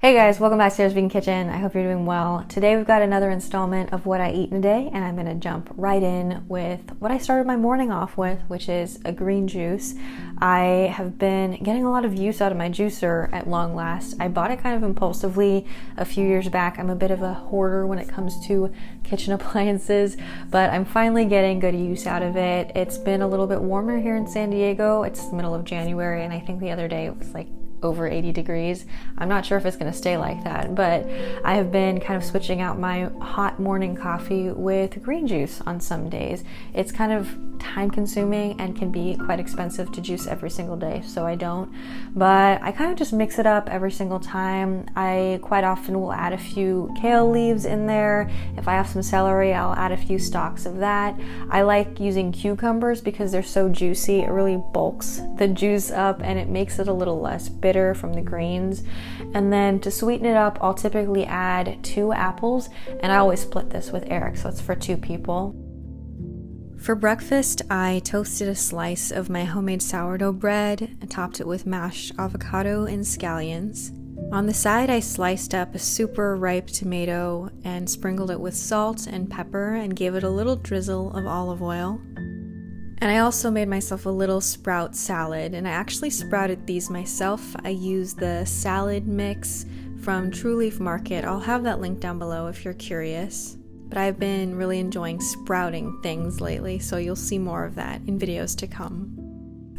Hey guys, welcome back to Sarah's Vegan Kitchen. I hope you're doing well. Today we've got another installment of what I eat in a day, and I'm gonna jump right in with what I started my morning off with, which is a green juice. I have been getting a lot of use out of my juicer at long last. I bought it kind of impulsively a few years back. I'm a bit of a hoarder when it comes to kitchen appliances, but I'm finally getting good use out of it. It's been a little bit warmer here in San Diego. It's the middle of January, and I think the other day it was like over 80 degrees. I'm not sure if it's going to stay like that, but I have been kind of switching out my hot morning coffee with green juice on some days. It's kind of time consuming and can be quite expensive to juice every single day, so I don't. But I kind of just mix it up every single time. I quite often will add a few kale leaves in there. If I have some celery, I'll add a few stalks of that. I like using cucumbers because they're so juicy. It really bulks the juice up and it makes it a little less bitter from the greens. And then to sweeten it up, I'll typically add 2 apples, and I always split this with Eric, so it's for 2 people. For breakfast, I toasted a slice of my homemade sourdough bread and topped it with mashed avocado and scallions. On the side, I sliced up a super ripe tomato and sprinkled it with salt and pepper and gave it a little drizzle of olive oil. And I also made myself a little sprout salad, and I actually sprouted these myself. I used the salad mix from True Leaf Market. I'll have that link down below if you're curious. But I've been really enjoying sprouting things lately, so you'll see more of that in videos to come.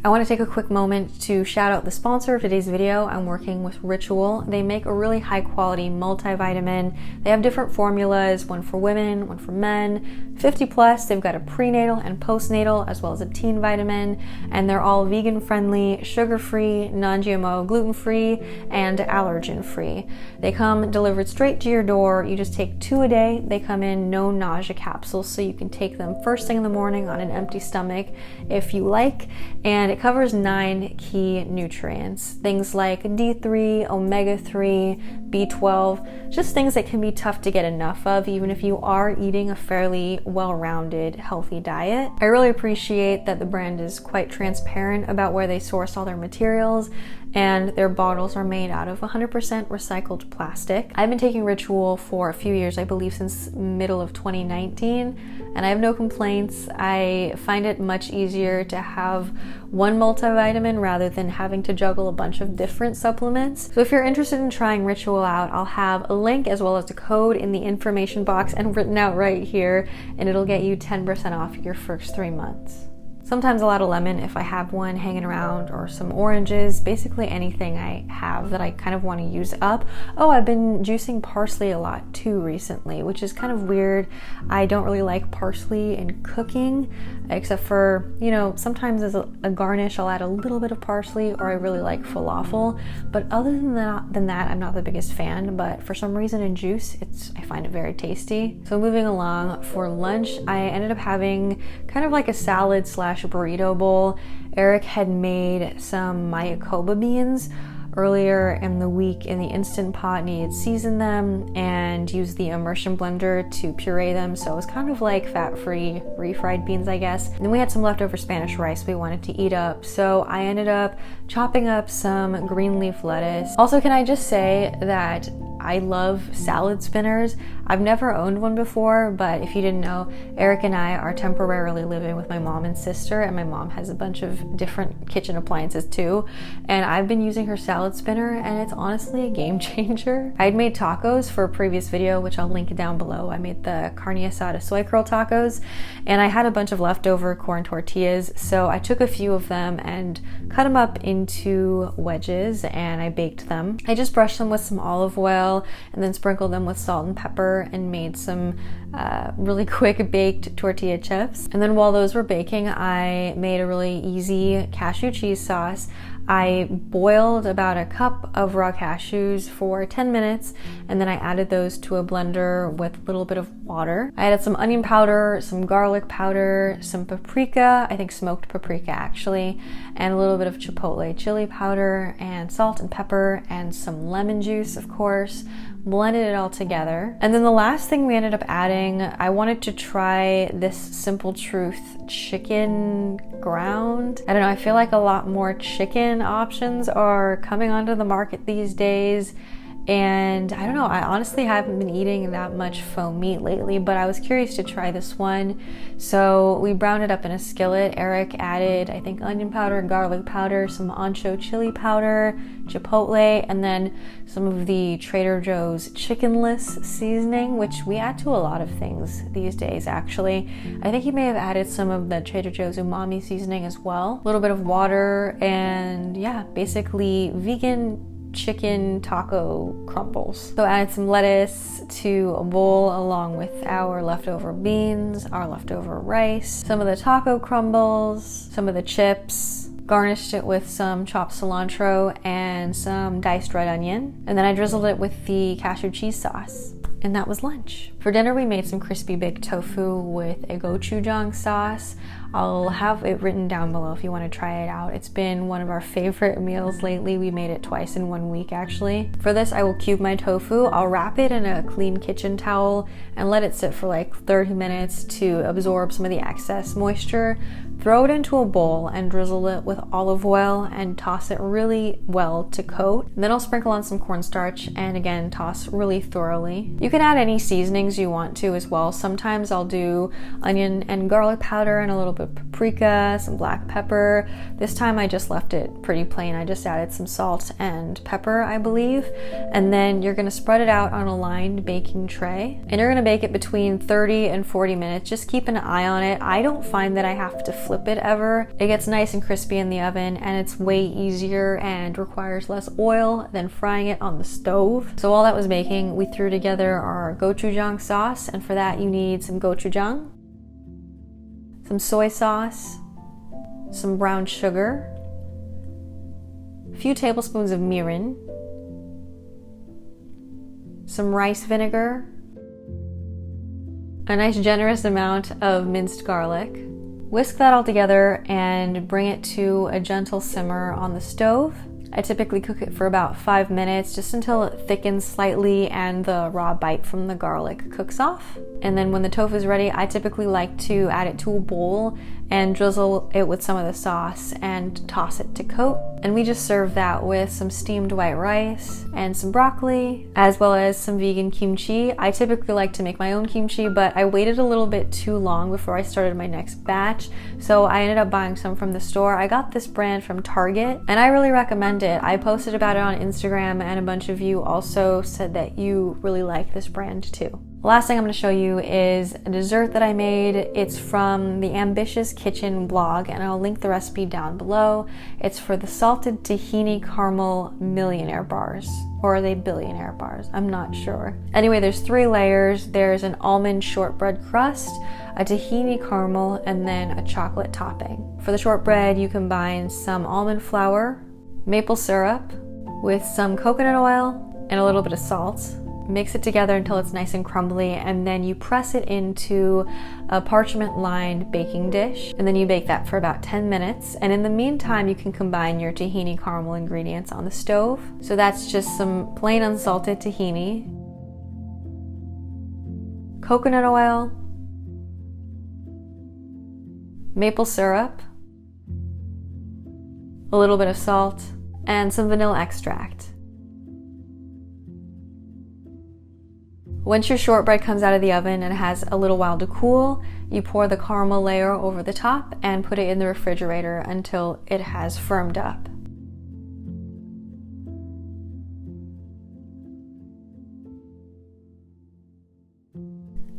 I want to take a quick moment to shout out the sponsor of today's video. I'm working with Ritual. They make a really high quality multivitamin. They have different formulas, one for women, one for men, 50 plus. They've got a prenatal and postnatal, as well as a teen vitamin, and they're all vegan friendly, sugar free, non-GMO, gluten free, and allergen free. They come delivered straight to your door. You just take 2 a day. They come in no nausea capsules, so you can take them first thing in the morning on an empty stomach if you like, and it covers 9 key nutrients, things like D3, omega-3, B12, just things that can be tough to get enough of even if you are eating a fairly well-rounded, healthy diet. I really appreciate that the brand is quite transparent about where they source all their materials, and their bottles are made out of 100% recycled plastic. I've been taking Ritual for a few years, I believe since middle of 2019, and I have no complaints. I find it much easier to have one multivitamin rather than having to juggle a bunch of different supplements. So if you're interested in trying Ritual out, I'll have a link as well as a code in the information box and written out right here, and it'll get you 10% off your first 3 months. Sometimes a lot of lemon if I have one hanging around, or some oranges, basically anything I have that I kind of want to use up. Oh, I've been juicing parsley a lot too recently, which is kind of weird. I don't really like parsley in cooking, except for, sometimes as a garnish I'll add a little bit of parsley, or I really like falafel. But other than that, I'm not the biggest fan, but for some reason in juice, I find it very tasty. So moving along, for lunch, I ended up having kind of like a salad / burrito bowl. Eric had made some Mayakoba beans earlier in the week in the Instant Pot, and he had seasoned them and used the immersion blender to puree them, so it was kind of like fat-free refried beans, I guess. And then we had some leftover Spanish rice we wanted to eat up, so I ended up chopping up some green leaf lettuce. Also, can I just say that I love salad spinners. I've never owned one before, but if you didn't know, Eric and I are temporarily living with my mom and sister, and my mom has a bunch of different kitchen appliances too, and I've been using her salad spinner, and it's honestly a game changer. I'd made tacos for a previous video, which I'll link down below. I made the carne asada soy curl tacos, and I had a bunch of leftover corn tortillas, so I took a few of them and cut them up into wedges, and I baked them. I just brushed them with some olive oil and then sprinkled them with salt and pepper and made some really quick baked tortilla chips. And then while those were baking, I made a really easy cashew cheese sauce. I boiled about a cup of raw cashews for 10 minutes, and then I added those to a blender with a little bit of water. I added some onion powder, some garlic powder, some paprika, I think smoked paprika actually, and a little bit of chipotle chili powder, and salt and pepper, and some lemon juice, of course. Blended it all together. And then the last thing we ended up adding, I wanted to try this Simple Truth chicken ground. I don't know, I feel like a lot more chicken options are coming onto the market these days, And I don't know, I honestly haven't been eating that much faux meat lately, but I was curious to try this one. So we browned it up in a skillet. Eric added, I think, onion powder, garlic powder, some ancho chili powder, chipotle, and then some of the Trader Joe's chickenless seasoning, which we add to a lot of things these days, actually. I think he may have added some of the Trader Joe's umami seasoning as well. A little bit of water, and yeah, basically vegan chicken taco crumbles. So I added some lettuce to a bowl along with our leftover beans, our leftover rice, some of the taco crumbles, some of the chips, garnished it with some chopped cilantro and some diced red onion, and then I drizzled it with the cashew cheese sauce. And that was lunch. For dinner, we made some crispy baked tofu with a gochujang sauce. I'll have it written down below if you want to try it out. It's been one of our favorite meals lately. We made it twice in 1 week, actually. For this, I will cube my tofu. I'll wrap it in a clean kitchen towel and let it sit for like 30 minutes to absorb some of the excess moisture. Throw it into a bowl and drizzle it with olive oil and toss it really well to coat. And then I'll sprinkle on some cornstarch and again toss really thoroughly. You can add any seasonings you want to as well. Sometimes I'll do onion and garlic powder and a little bit of paprika, some black pepper. This time I just left it pretty plain. I just added some salt and pepper, I believe. And then you're gonna spread it out on a lined baking tray. And you're gonna bake it between 30 and 40 minutes. Just keep an eye on it. I don't find that I have to flip it ever. It gets nice and crispy in the oven, and it's way easier and requires less oil than frying it on the stove. So while that was baking, we threw together our gochujang sauce, and for that you need some gochujang, some soy sauce, some brown sugar, a few tablespoons of mirin, some rice vinegar, a nice generous amount of minced garlic. Whisk that all together and bring it to a gentle simmer on the stove. I typically cook it for about 5 minutes, just until it thickens slightly and the raw bite from the garlic cooks off. And then when the tofu is ready, I typically like to add it to a bowl and drizzle it with some of the sauce and toss it to coat. And we just serve that with some steamed white rice and some broccoli, as well as some vegan kimchi. I typically like to make my own kimchi, but I waited a little bit too long before I started my next batch, so I ended up buying some from the store. I got this brand from Target, and I really recommend it. I posted about it on Instagram, and a bunch of you also said that you really like this brand too. The last thing I'm going to show you is a dessert that I made. It's from the Ambitious Kitchen blog, and I'll link the recipe down below. It's for the salted tahini caramel millionaire bars. Or are they billionaire bars? I'm not sure. Anyway, there's 3 layers. There's an almond shortbread crust, a tahini caramel, and then a chocolate topping. For the shortbread, you combine some almond flour, maple syrup, with some coconut oil, and a little bit of salt. Mix it together until it's nice and crumbly, and then you press it into a parchment-lined baking dish, and then you bake that for about 10 minutes. And in the meantime, you can combine your tahini caramel ingredients on the stove. So that's just some plain unsalted tahini, coconut oil, maple syrup, a little bit of salt, and some vanilla extract. Once your shortbread comes out of the oven and has a little while to cool, you pour the caramel layer over the top and put it in the refrigerator until it has firmed up.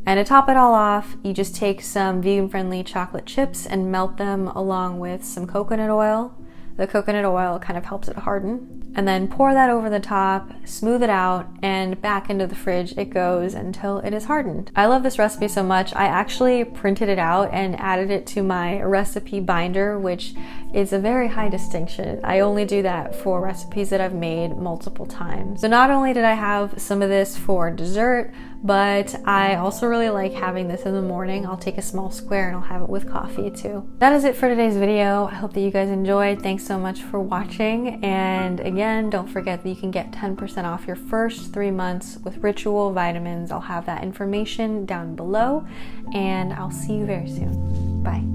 And to top it all off, you just take some vegan-friendly chocolate chips and melt them along with some coconut oil. The coconut oil kind of helps it harden. And then pour that over the top, smooth it out, and back into the fridge it goes until it is hardened. I love this recipe so much, I actually printed it out and added it to my recipe binder, which is a very high distinction. I only do that for recipes that I've made multiple times. So not only did I have some of this for dessert, but I also really like having this in the morning. I'll take a small square and I'll have it with coffee too. That is it for today's video. I hope that you guys enjoyed. Thanks so much for watching. And again, don't forget that you can get 10% off your first 3 months with Ritual vitamins. I'll have that information down below, and I'll see you very soon. Bye.